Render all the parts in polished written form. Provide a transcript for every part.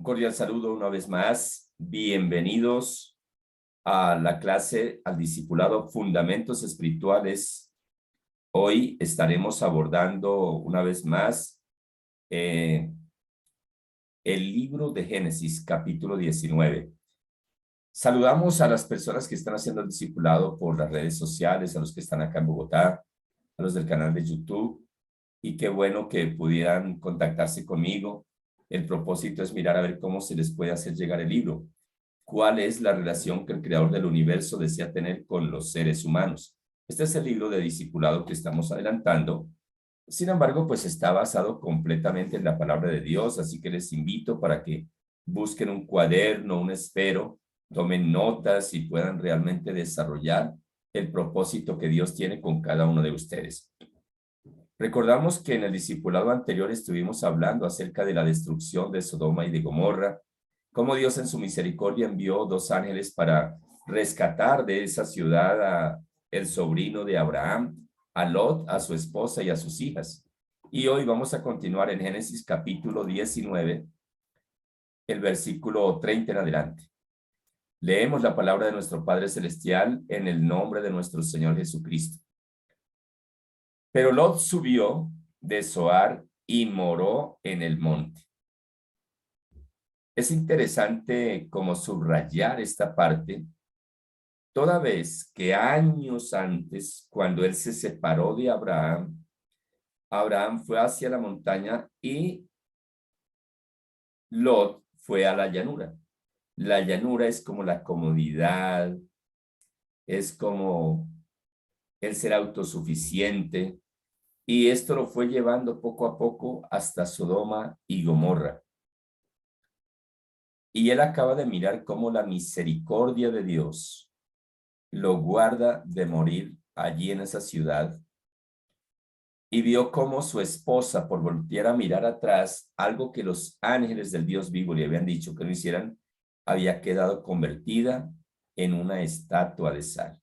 cordial saludo una vez más. Bienvenidos a la clase al discipulado Fundamentos Espirituales. Hoy estaremos abordando una vez más el libro de Génesis, capítulo 19. Saludamos a las personas que están haciendo el discipulado por las redes sociales, a los que están acá en Bogotá, a los del canal de YouTube, y qué bueno que pudieran contactarse conmigo. El propósito es mirar a ver cómo se les puede hacer llegar el libro. ¿Cuál es la relación que el creador del universo desea tener con los seres humanos? Este es el libro de discipulado que estamos adelantando. Sin embargo, pues está basado completamente en la palabra de Dios, así que les invito para que busquen un cuaderno, un esfero, tomen notas y puedan realmente desarrollar el propósito que Dios tiene con cada uno de ustedes. Recordamos que en el discipulado anterior estuvimos hablando acerca de la destrucción de Sodoma y de Gomorra, cómo Dios en su misericordia envió 2 ángeles para rescatar de esa ciudad a el sobrino de Abraham, a Lot, a su esposa y a sus hijas. Y hoy vamos a continuar en Génesis capítulo 19, el versículo 30 en adelante. Leemos la palabra de nuestro Padre Celestial en el nombre de nuestro Señor Jesucristo. Pero Lot subió de Zoar y moró en el monte. Es interesante como subrayar esta parte, toda vez que años antes, cuando él se separó de Abraham, Abraham fue hacia la montaña y Lot fue a la llanura. La llanura es como la comodidad, es como el ser autosuficiente, y esto lo fue llevando poco a poco hasta Sodoma y Gomorra. Y él acaba de mirar cómo la misericordia de Dios lo guarda de morir allí en esa ciudad. Y vio cómo su esposa, por voltear a mirar atrás, algo que los ángeles del Dios vivo le habían dicho que no hicieran, había quedado convertida en una estatua de sal.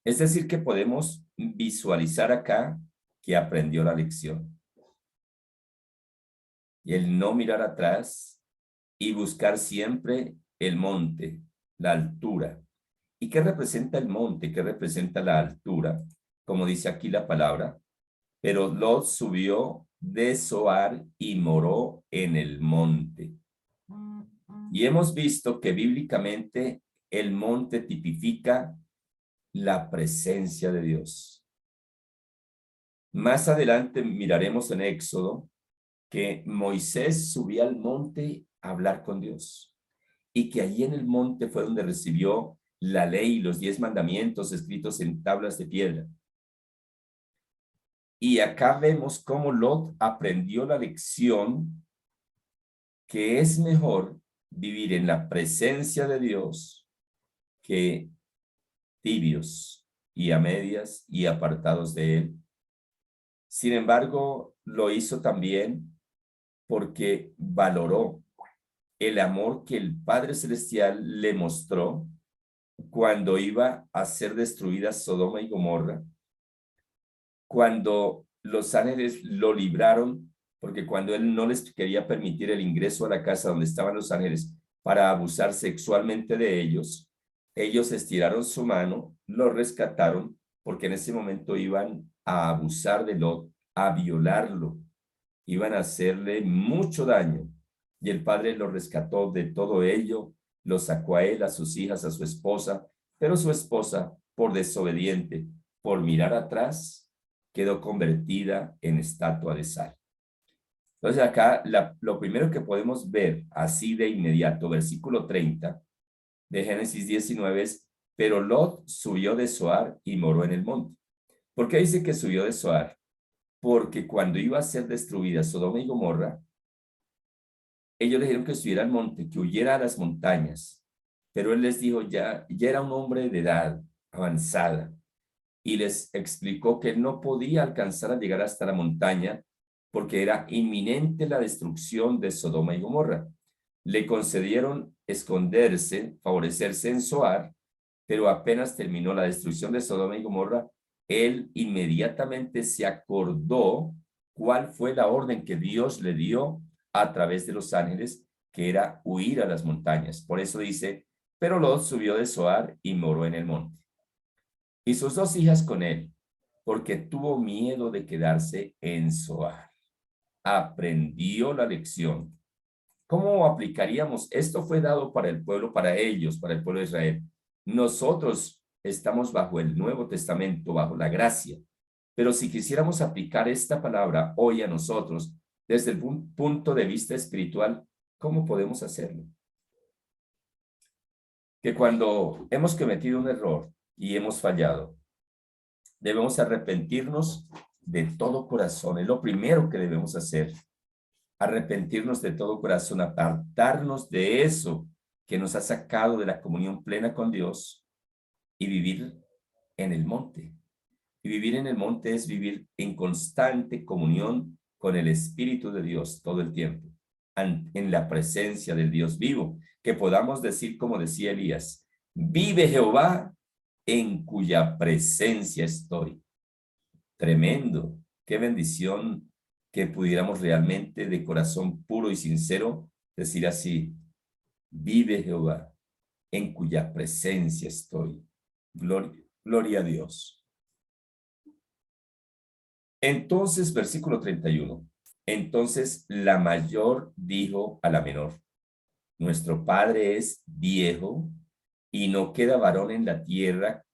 Es decir, que podemos visualizar acá que aprendió la lección. Y el no mirar atrás y buscar siempre el monte, la altura. ¿Y qué representa el monte? ¿Qué representa la altura? Como dice aquí la palabra, pero Lot subió de Zoar y moró en el monte. Y hemos visto que bíblicamente el monte tipifica la presencia de Dios. Más adelante miraremos en Éxodo que Moisés subía al monte a hablar con Dios y que allí en el monte fue donde recibió la ley y los 10 mandamientos escritos en tablas de piedra. Y acá vemos cómo Lot aprendió la lección que es mejor vivir en la presencia de Dios que tibios y a medias y apartados de él. Sin embargo, lo hizo también porque valoró el amor que el Padre Celestial le mostró cuando iba a ser destruida Sodoma y Gomorra, cuando los ángeles lo libraron, porque cuando él no les quería permitir el ingreso a la casa donde estaban los ángeles para abusar sexualmente de ellos, ellos estiraron su mano, lo rescataron, porque en ese momento iban a abusar de Lot, a violarlo, iban a hacerle mucho daño, y el Padre lo rescató de todo ello, lo sacó a él, a sus hijas, a su esposa, pero su esposa, por desobediente, por mirar atrás, quedó convertida en estatua de sal. Entonces acá lo primero que podemos ver así de inmediato, versículo 30 de Génesis 19 es, pero Lot subió de Zoar y moró en el monte. ¿Por qué dice que subió de Zoar? Porque cuando iba a ser destruida Sodoma y Gomorra, ellos le dijeron que subiera al monte, que huyera a las montañas, pero él les dijo, ya era un hombre de edad avanzada, y les explicó que él no podía alcanzar a llegar hasta la montaña porque era inminente la destrucción de Sodoma y Gomorra. Le concedieron esconderse, favorecerse en Zoar, pero apenas terminó la destrucción de Sodoma y Gomorra, él inmediatamente se acordó cuál fue la orden que Dios le dio a través de los ángeles que era huir a las montañas. Por eso dice, pero Lot subió de Zoar y moró en el monte. Y sus dos hijas con él, porque tuvo miedo de quedarse en Zoar. Aprendió la lección. ¿Cómo aplicaríamos? Esto fue dado para el pueblo, para ellos, para el pueblo de Israel. Nosotros estamos bajo el Nuevo Testamento, bajo la gracia. Pero si quisiéramos aplicar esta palabra hoy a nosotros, desde el punto de vista espiritual, ¿cómo podemos hacerlo? Que cuando hemos cometido un error y hemos fallado, debemos arrepentirnos de todo corazón. Es lo primero que debemos hacer. Arrepentirnos de todo corazón, apartarnos de eso que nos ha sacado de la comunión plena con Dios y vivir en el monte. Y vivir en el monte es vivir en constante comunión con el Espíritu de Dios todo el tiempo, en la presencia del Dios vivo, que podamos decir como decía Elías, vive Jehová en cuya presencia estoy. Tremendo, qué bendición que pudiéramos realmente de corazón puro y sincero decir así, vive Jehová en cuya presencia estoy. Gloria a Dios. Entonces, versículo 31. Entonces la mayor dijo a la menor, nuestro padre es viejo y no queda varón en la tierra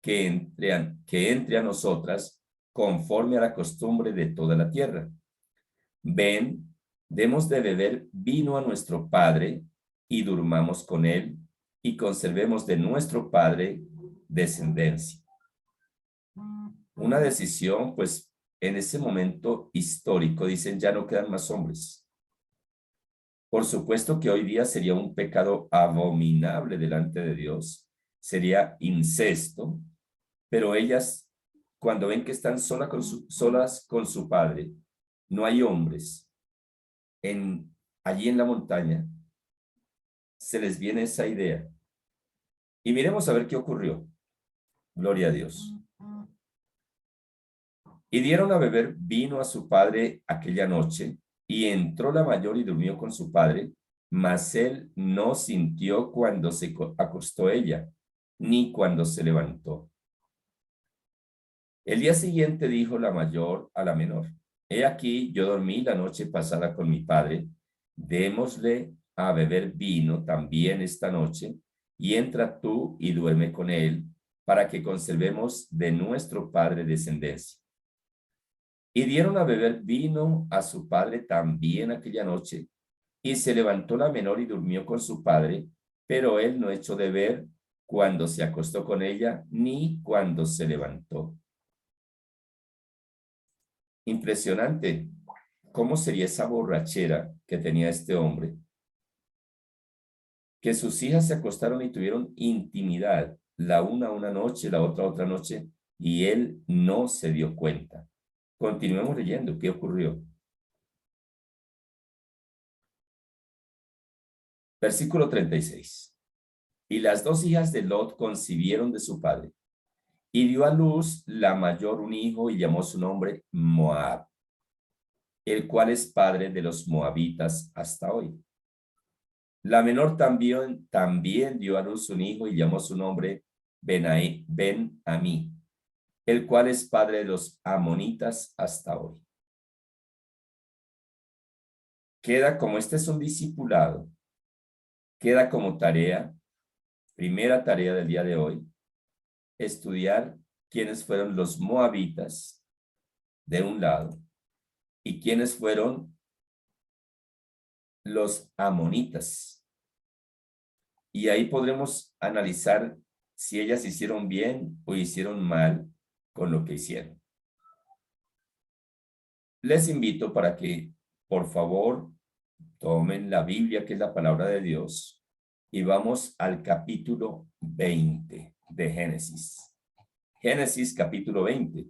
que entre a nosotras conforme a la costumbre de toda la tierra. Ven, demos de beber vino a nuestro padre y durmamos con él y conservemos de nuestro padre descendencia. Una decisión, pues, en ese momento histórico, dicen, ya no quedan más hombres. Por supuesto que hoy día sería un pecado abominable delante de Dios, sería incesto, pero ellas, cuando ven que están solas con su padre, no hay hombres, allí en la montaña, se les viene esa idea. Y miremos a ver qué ocurrió. Gloria a Dios. Y dieron a beber vino a su padre aquella noche, y entró la mayor y durmió con su padre, mas él no sintió cuando se acostó ella, ni cuando se levantó. El día siguiente dijo la mayor a la menor, he aquí, yo dormí la noche pasada con mi padre, démosle a beber vino también esta noche, y entra tú y duerme con él, para que conservemos de nuestro padre descendencia. Y dieron a beber vino a su padre también aquella noche, y se levantó la menor y durmió con su padre, pero él no echó de ver cuando se acostó con ella, ni cuando se levantó. Impresionante. ¿Cómo sería esa borrachera que tenía este hombre? Que sus hijas se acostaron y tuvieron intimidad, la una noche, la otra noche, y él no se dio cuenta. Continuemos leyendo. ¿Qué ocurrió? Versículo 36. Y las dos hijas de Lot concibieron de su padre, y dio a luz la mayor un hijo y llamó su nombre Moab, el cual es padre de los moabitas hasta hoy. La menor también dio a luz un hijo y llamó su nombre Ben-Amí, el cual es padre de los amonitas hasta hoy. Queda como este es un discipulado, queda como tarea, primera tarea del día de hoy, estudiar quiénes fueron los moabitas de un lado y quiénes fueron los amonitas. Y ahí podremos analizar si ellas hicieron bien o hicieron mal con lo que hicieron. Les invito para que, por favor, tomen la Biblia, que es la palabra de Dios, y vamos al capítulo 20 de Génesis. Génesis capítulo 20.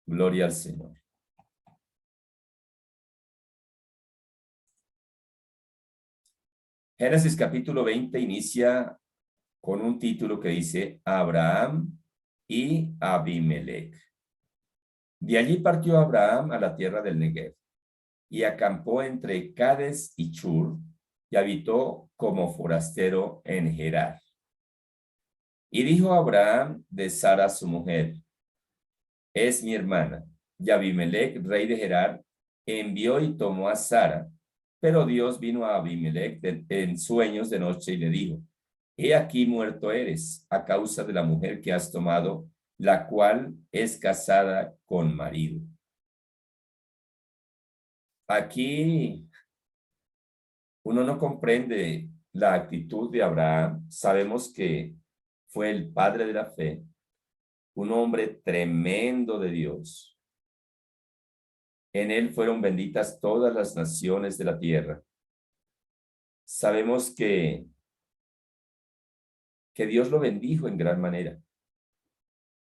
Gloria al Señor. Génesis capítulo 20 inicia con un título que dice Abraham y Abimelech. De allí partió Abraham a la tierra del Negev y acampó entre Cades y Chur, y habitó como forastero en Gerar. Y dijo Abraham de Sara su mujer, es mi hermana. Y Abimelech, rey de Gerar, envió y tomó a Sara. Pero Dios vino a Abimelech en sueños de noche y le dijo, he aquí muerto eres a causa de la mujer que has tomado, la cual es casada con marido. Aquí uno no comprende la actitud de Abraham. Sabemos que fue el padre de la fe, un hombre tremendo de Dios. En él fueron benditas todas las naciones de la tierra. Sabemos que Dios lo bendijo en gran manera,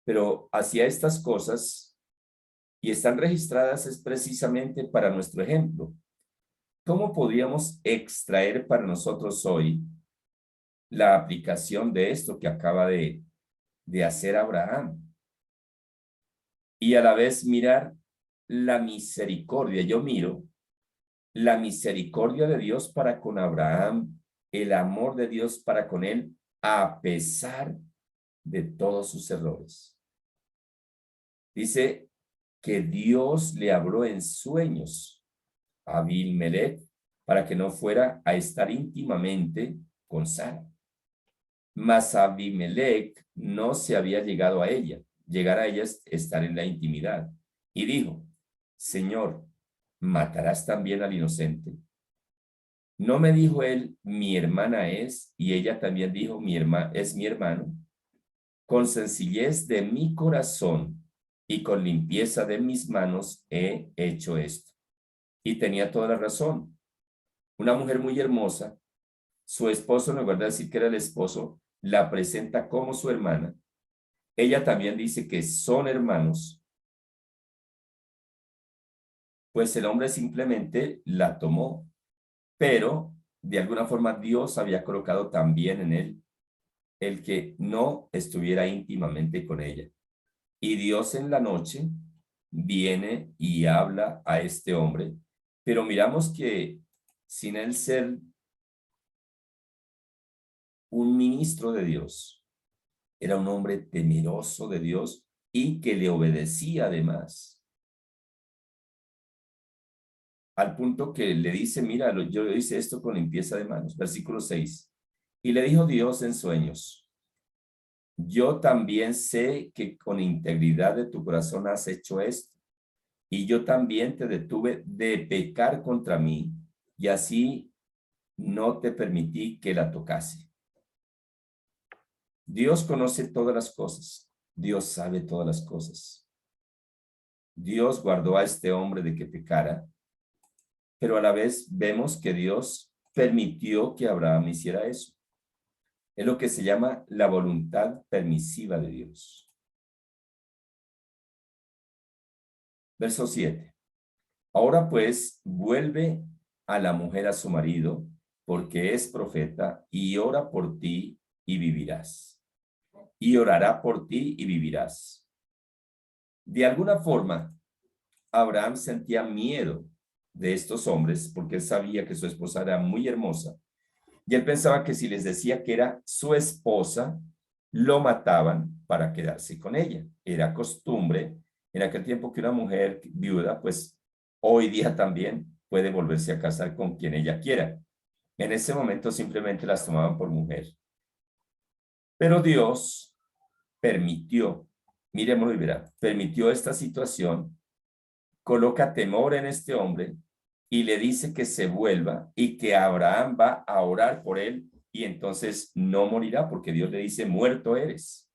pero hacía estas cosas y están registradas es precisamente para nuestro ejemplo. ¿Cómo podríamos extraer para nosotros hoy la aplicación de esto que acaba de hacer Abraham? Y a la vez mirar la misericordia. Yo miro la misericordia de Dios para con Abraham, el amor de Dios para con él, a pesar de todos sus errores. Dice que Dios le habló en sueños a Abimelech para que no fuera a estar íntimamente con Sara. Mas Abimelech no se había llegado a ella, llegar a ella es estar en la intimidad. Y dijo, Señor, ¿matarás también al inocente? ¿No me dijo él, mi hermana es? Y ella también dijo, es mi hermano. Con sencillez de mi corazón y con limpieza de mis manos he hecho esto. Y tenía toda la razón. Una mujer muy hermosa, su esposo, en lugar de decir que era el esposo, la presenta como su hermana. Ella también dice que son hermanos. Pues el hombre simplemente la tomó, pero de alguna forma Dios había colocado también en él el que no estuviera íntimamente con ella. Y Dios en la noche viene y habla a este hombre, pero miramos que sin él ser un ministro de Dios, era un hombre temeroso de Dios y que le obedecía además. Al punto que le dice, mira, yo hice esto con limpieza de manos. Versículo 6. Y le dijo Dios en sueños, yo también sé que con integridad de tu corazón has hecho esto, y yo también te detuve de pecar contra mí, y así no te permití que la tocase. Dios conoce todas las cosas. Dios sabe todas las cosas. Dios guardó a este hombre de que pecara, pero a la vez vemos que Dios permitió que Abraham hiciera eso. Es lo que se llama la voluntad permisiva de Dios. Verso 7. Ahora pues vuelve a la mujer a su marido, porque es profeta, y ora por ti y vivirás. Y orará por ti y vivirás. De alguna forma, Abraham sentía miedo de estos hombres porque él sabía que su esposa era muy hermosa. Y él pensaba que si les decía que era su esposa, lo mataban para quedarse con ella. Era costumbre en aquel tiempo que una mujer viuda, pues hoy día también puede volverse a casar con quien ella quiera. En ese momento simplemente las tomaban por mujer. Pero Dios permitió, miremoslo y verá, permitió esta situación, coloca temor en este hombre y le dice que se vuelva y que Abraham va a orar por él y entonces no morirá porque Dios le dice, muerto eres.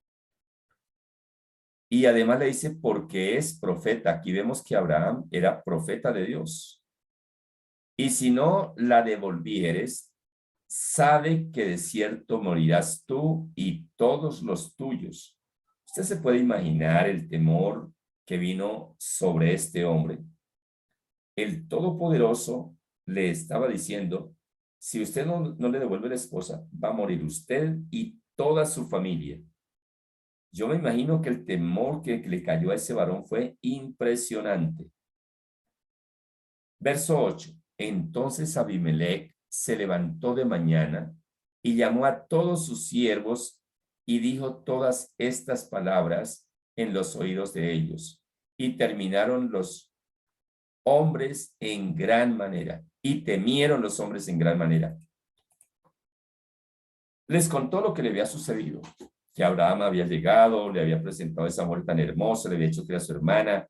Y además le dice, porque es profeta. Aquí vemos que Abraham era profeta de Dios. Y si no la devolvieres, sabe que de cierto morirás tú y todos los tuyos. Usted se puede imaginar el temor que vino sobre este hombre. El Todopoderoso le estaba diciendo, si usted no le devuelve la esposa, va a morir usted y toda su familia. Yo me imagino que el temor que le cayó a ese varón fue impresionante. Verso 8. Entonces Abimelech se levantó de mañana y llamó a todos sus siervos y dijo todas estas palabras en los oídos de ellos. Y terminaron los hombres en gran manera, y temieron los hombres en gran manera. Les contó lo que le había sucedido, que Abraham había llegado, le había presentado esa mujer tan hermosa, le había dicho que era su hermana.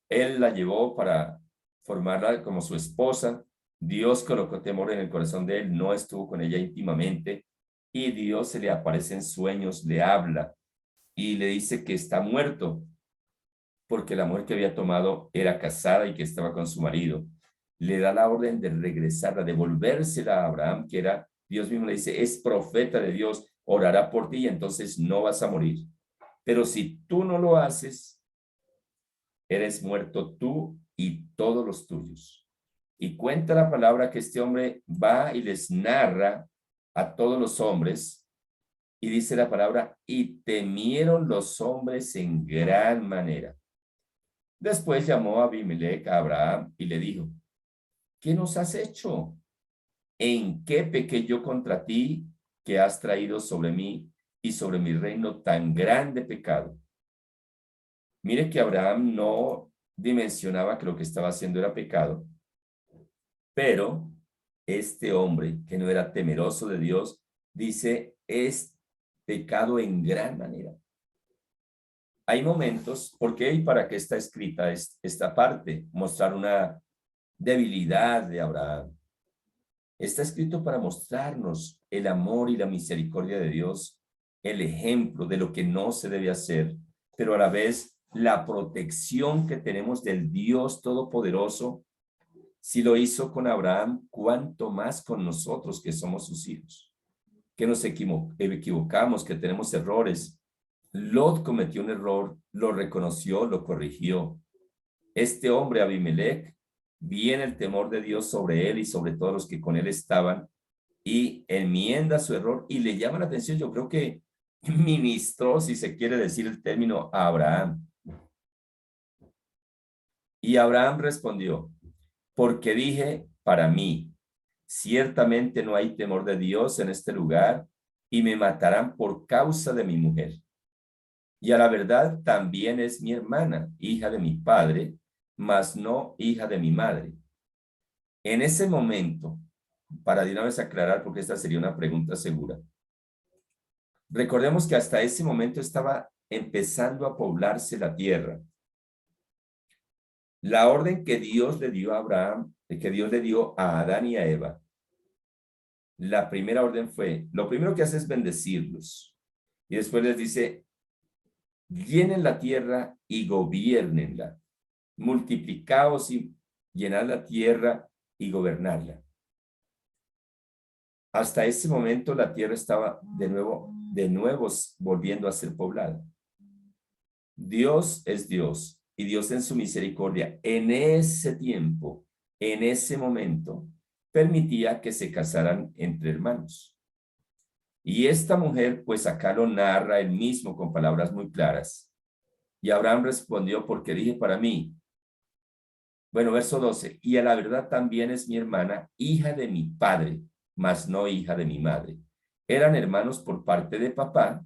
Él la llevó para formarla como su esposa. Dios colocó temor en el corazón de él, no estuvo con ella íntimamente, y Dios se le aparece en sueños, le habla y le dice que está muerto, porque la mujer que había tomado era casada y que estaba con su marido. Le da la orden de regresarla, de devolvérsela a Abraham, que era, Dios mismo le dice, es profeta de Dios, orará por ti y entonces no vas a morir. Pero si tú no lo haces, eres muerto tú y todos los tuyos. Y cuenta la palabra que este hombre va y les narra a todos los hombres, y dice la palabra, y temieron los hombres en gran manera. Después llamó a Abimelech a Abraham y le dijo, ¿qué nos has hecho? ¿En qué pequé yo contra ti que has traído sobre mí y sobre mi reino tan grande pecado? Mire que Abraham no dimensionaba que lo que estaba haciendo era pecado, pero este hombre que no era temeroso de Dios dice, es pecado en gran manera. Hay momentos, ¿por qué y para qué está escrita esta parte? Mostrar una debilidad de Abraham. Está escrito para mostrarnos el amor y la misericordia de Dios, el ejemplo de lo que no se debe hacer, pero a la vez la protección que tenemos del Dios Todopoderoso. Si lo hizo con Abraham, cuánto más con nosotros que somos sus hijos, que nos equivocamos, que tenemos errores. Lot cometió un error, lo reconoció, lo corrigió. Este hombre, Abimelech, viene el temor de Dios sobre él y sobre todos los que con él estaban, y enmienda su error y le llama la atención. Yo creo que ministró, si se quiere decir el término, a Abraham. Y Abraham respondió, porque dije para mí, ciertamente no hay temor de Dios en este lugar y me matarán por causa de mi mujer. Y a la verdad también es mi hermana, hija de mi padre, mas no hija de mi madre. En ese momento, para de una vez aclarar, porque esta sería una pregunta segura, recordemos que hasta ese momento estaba empezando a poblarse la tierra. La orden que Dios le dio a Abraham, que Dios le dio a Adán y a Eva, la primera orden fue, lo primero que hace es bendecirlos. Y después les dice, llenen la tierra y gobiernenla. Multiplicaos y llenad la tierra y gobernarla. Hasta ese momento la tierra estaba de nuevo volviendo a ser poblada. Dios es Dios y Dios en su misericordia en ese tiempo, en ese momento, permitía que se casaran entre hermanos. Y esta mujer, pues acá lo narra él mismo con palabras muy claras. Y Abraham respondió, porque dije para mí, bueno, verso 12, y a la verdad también es mi hermana, hija de mi padre, mas no hija de mi madre. Eran hermanos por parte de papá,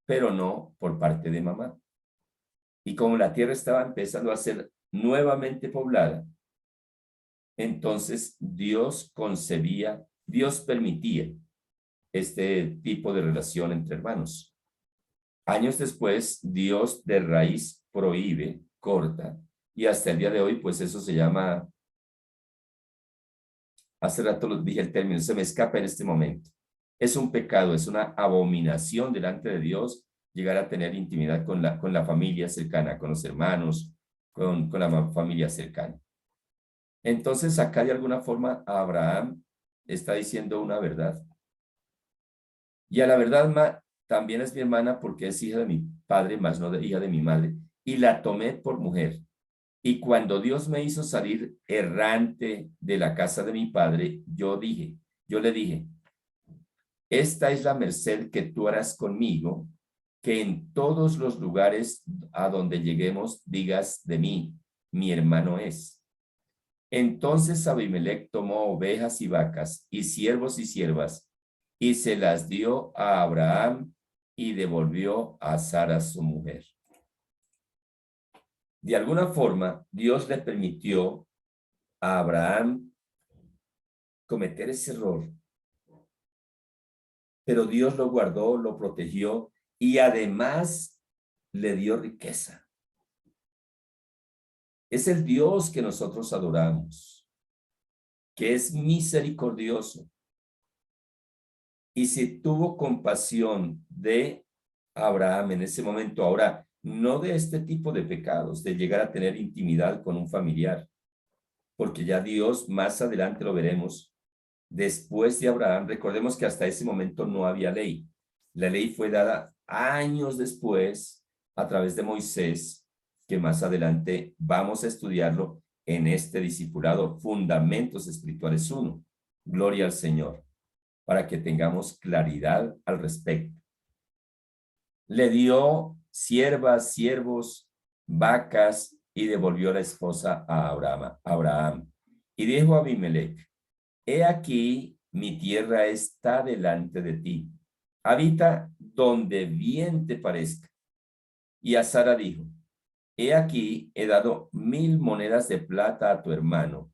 pero no por parte de mamá. Y como la tierra estaba empezando a ser nuevamente poblada, entonces Dios permitía este tipo de relación entre hermanos. Años después, Dios de raíz prohíbe, corta, y hasta el día de hoy, pues eso se llama, hace rato lo dije el término, se me escapa en este momento. Es un pecado, es una abominación delante de Dios llegar a tener intimidad con la familia cercana, con los hermanos, con la familia cercana. Entonces, acá de alguna forma Abraham está diciendo una verdad. Y a la verdad también es mi hermana porque es hija de mi padre, más no hija de mi madre. Y la tomé por mujer. Y cuando Dios me hizo salir errante de la casa de mi padre, yo le dije, esta es la merced que tú harás conmigo, que en todos los lugares a donde lleguemos digas de mí, mi hermano es. Entonces Abimelech tomó ovejas y vacas y siervos y siervas y se las dio a Abraham y devolvió a Sara su mujer. De alguna forma, Dios le permitió a Abraham cometer ese error, pero Dios lo guardó, lo protegió y además le dio riqueza. Es el Dios que nosotros adoramos, que es misericordioso. Y si tuvo compasión de Abraham en ese momento, ahora, no de este tipo de pecados, de llegar a tener intimidad con un familiar, porque ya Dios, más adelante lo veremos, después de Abraham, recordemos que hasta ese momento no había ley. La ley fue dada años después a través de Moisés, que más adelante vamos a estudiarlo en este discipulado, Fundamentos Espirituales 1. Gloria al Señor, para que tengamos claridad al respecto. Le dio siervas, siervos, vacas y devolvió la esposa a Abraham. Y dijo a Abimelech: He aquí, mi tierra está delante de ti. Habita donde bien te parezca. Y a Sara dijo: He aquí, he dado 1000 monedas de plata a tu hermano.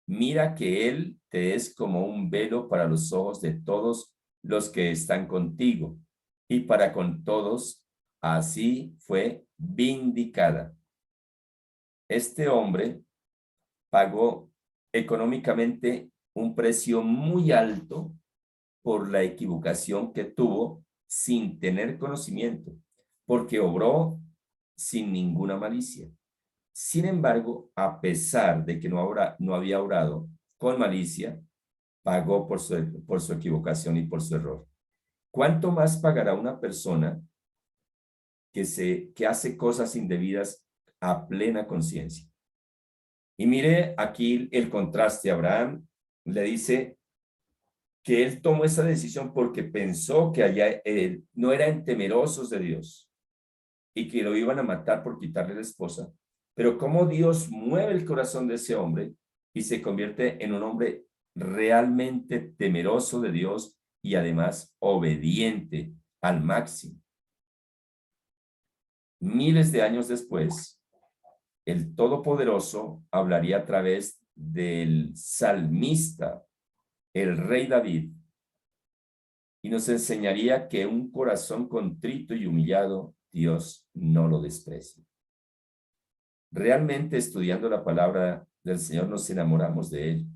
Mira que él te es como un velo para los ojos de todos los que están contigo, y para con todos, así fue vindicada. Este hombre pagó económicamente un precio muy alto por la equivocación que tuvo sin tener conocimiento, porque obró sin ninguna malicia. Sin embargo, a pesar de que no había obrado con malicia, pagó por su equivocación y por su error. ¿Cuánto más pagará una persona que hace cosas indebidas a plena conciencia? Y mire aquí el contraste. Abraham le dice que él tomó esa decisión porque pensó que allá no eran temerosos de Dios y que lo iban a matar por quitarle la esposa. Pero cómo Dios mueve el corazón de ese hombre y se convierte en un hombre realmente temeroso de Dios y además obediente al máximo. Miles de años después, el Todopoderoso hablaría a través del salmista, el rey David, y nos enseñaría que un corazón contrito y humillado, Dios no lo desprecia. Realmente, estudiando la palabra del Señor, nos enamoramos de Él,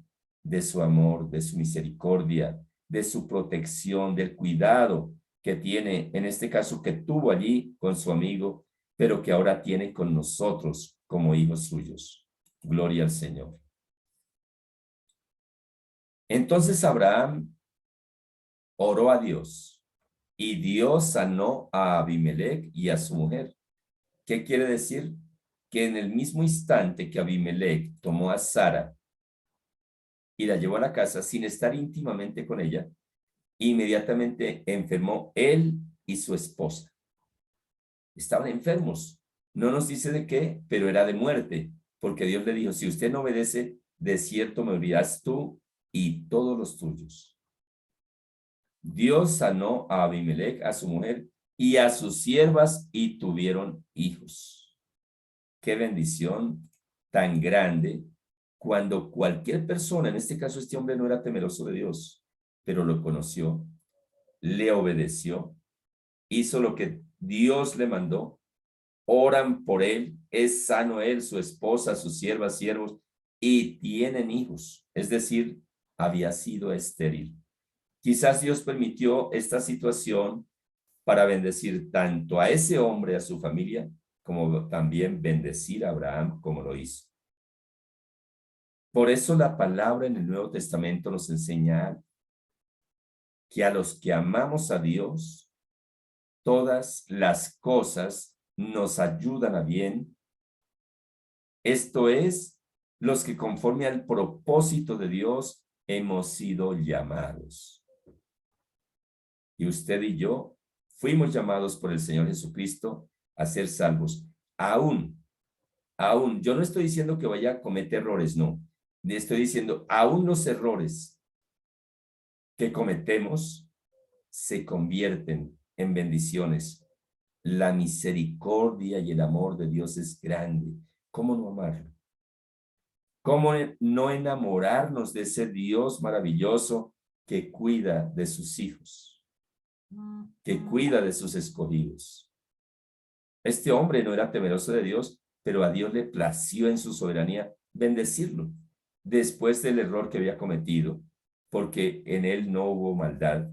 de su amor, de su misericordia, de su protección, del cuidado que tiene, en este caso que tuvo allí con su amigo, pero que ahora tiene con nosotros como hijos suyos. Gloria al Señor. Entonces Abraham oró a Dios y Dios sanó a Abimelech y a su mujer. ¿Qué quiere decir? Que en el mismo instante que Abimelech tomó a Sara y la llevó a la casa sin estar íntimamente con ella, inmediatamente enfermó él y su esposa. Estaban enfermos. No nos dice de qué, pero era de muerte, porque Dios le dijo: si usted no obedece, de cierto me morirás tú y todos los tuyos. Dios sanó a Abimelech, a su mujer y a sus siervas, y tuvieron hijos. Qué bendición tan grande cuando cualquier persona, en este caso este hombre no era temeroso de Dios, pero lo conoció, le obedeció, hizo lo que Dios le mandó, oran por él, es sano él, su esposa, sus siervas, siervos, y tienen hijos, es decir, había sido estéril. Quizás Dios permitió esta situación para bendecir tanto a ese hombre, a su familia, como también bendecir a Abraham como lo hizo. Por eso la palabra en el Nuevo Testamento nos enseña que a los que amamos a Dios, todas las cosas nos ayudan a bien. Esto es, los que conforme al propósito de Dios hemos sido llamados. Y usted y yo fuimos llamados por el Señor Jesucristo a ser salvos. Aún, yo no estoy diciendo que vaya a cometer errores, no. Le estoy diciendo, aún los errores que cometemos se convierten en bendiciones. La misericordia y el amor de Dios es grande. ¿Cómo no amarlo? ¿Cómo no enamorarnos de ese Dios maravilloso que cuida de sus hijos, que cuida de sus escogidos? Este hombre no era temeroso de Dios, pero a Dios le plació en su soberanía bendecirlo después del error que había cometido, porque en él no hubo maldad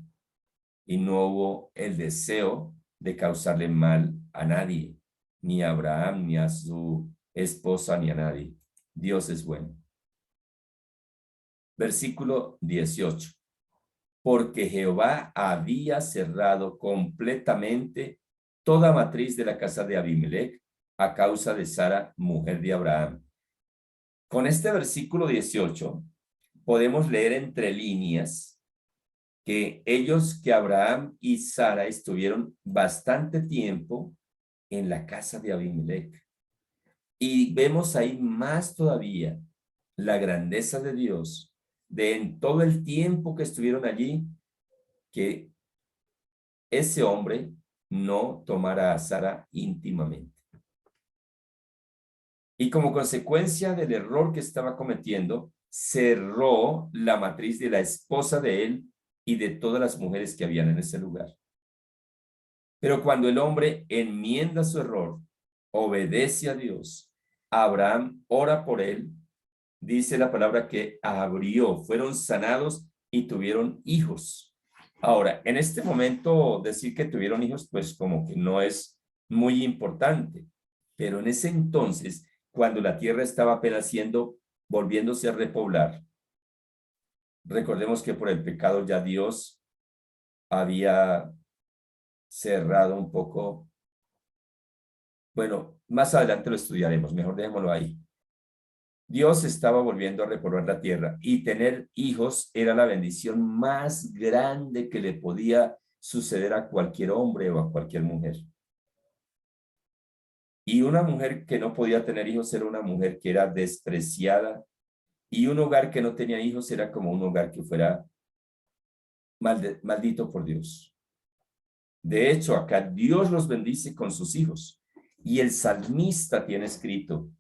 y no hubo el deseo de causarle mal a nadie, ni a Abraham, ni a su esposa, ni a nadie. Dios es bueno. Versículo 18. Porque Jehová había cerrado completamente toda matriz de la casa de Abimelech a causa de Sara, mujer de Abraham. Con este versículo 18 podemos leer entre líneas que Abraham y Sara estuvieron bastante tiempo en la casa de Abimelech. Y vemos ahí más todavía la grandeza de Dios, de en todo el tiempo que estuvieron allí, que ese hombre no tomara a Sara íntimamente. Y como consecuencia del error que estaba cometiendo, cerró la matriz de la esposa de él y de todas las mujeres que habían en ese lugar. Pero cuando el hombre enmienda su error, obedece a Dios, Abraham ora por él, dice la palabra que abrió, fueron sanados y tuvieron hijos. Ahora, en este momento decir que tuvieron hijos, pues como que no es muy importante, pero en ese entonces, cuando la tierra estaba apenas volviéndose a repoblar, recordemos que por el pecado ya Dios había cerrado un poco. Bueno, más adelante lo estudiaremos, mejor dejémoslo ahí. Dios estaba volviendo a repoblar la tierra y tener hijos era la bendición más grande que le podía suceder a cualquier hombre o a cualquier mujer. Y una mujer que no podía tener hijos era una mujer que era despreciada, y un hogar que no tenía hijos era como un hogar que fuera maldito por Dios. De hecho, acá Dios los bendice con sus hijos. Y el salmista tiene escrito: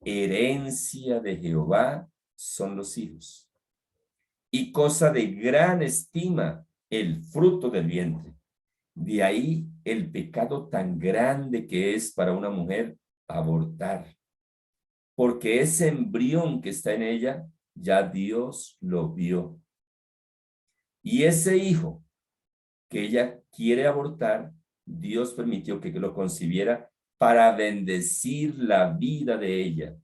herencia de Jehová son los hijos, y cosa de gran estima el fruto del vientre. De ahí el pecado tan grande que es para una mujer abortar, porque ese embrión que está en ella, ya Dios lo vio. Y ese hijo que ella quiere abortar, Dios permitió que lo concibiera para bendecir la vida de ella.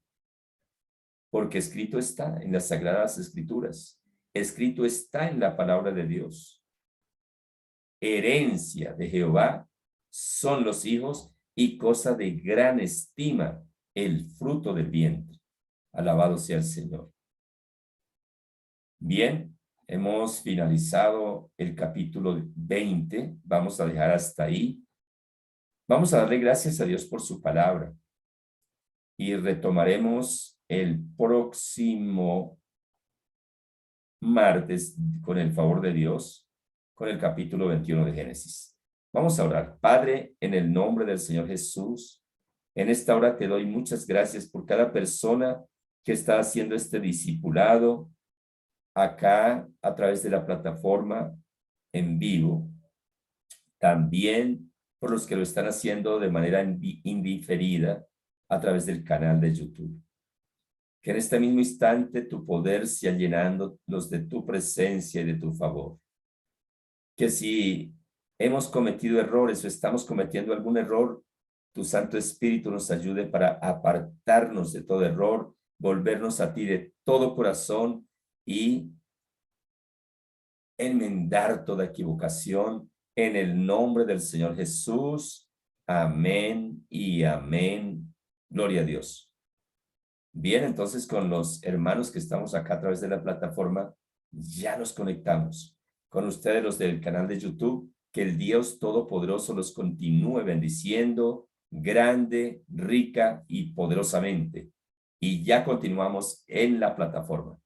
Porque escrito está en las Sagradas Escrituras, escrito está en la palabra de Dios. Herencia de Jehová son los hijos, y cosa de gran estima el fruto del vientre. Alabado sea el Señor. Bien, hemos finalizado el capítulo 20. Vamos a dejar hasta ahí. Vamos a darle gracias a Dios por su palabra. Y retomaremos el próximo martes, con el favor de Dios, con el capítulo 21 de Génesis. Vamos a orar. Padre, en el nombre del Señor Jesús, en esta hora te doy muchas gracias por cada persona que está haciendo este discipulado acá a través de la plataforma en vivo. También por los que lo están haciendo de manera indiferida a través del canal de YouTube. Que en este mismo instante tu poder sea llenándolos de tu presencia y de tu favor. Que si hemos cometido errores o estamos cometiendo algún error, tu Santo Espíritu nos ayude para apartarnos de todo error, volvernos a ti de todo corazón y enmendar toda equivocación en el nombre del Señor Jesús. Amén y amén. Gloria a Dios. Bien, entonces con los hermanos que estamos acá a través de la plataforma, ya nos conectamos. Con ustedes los del canal de YouTube, que el Dios Todopoderoso los continúe bendiciendo grande, rica y poderosamente. y ya continuamos en la plataforma.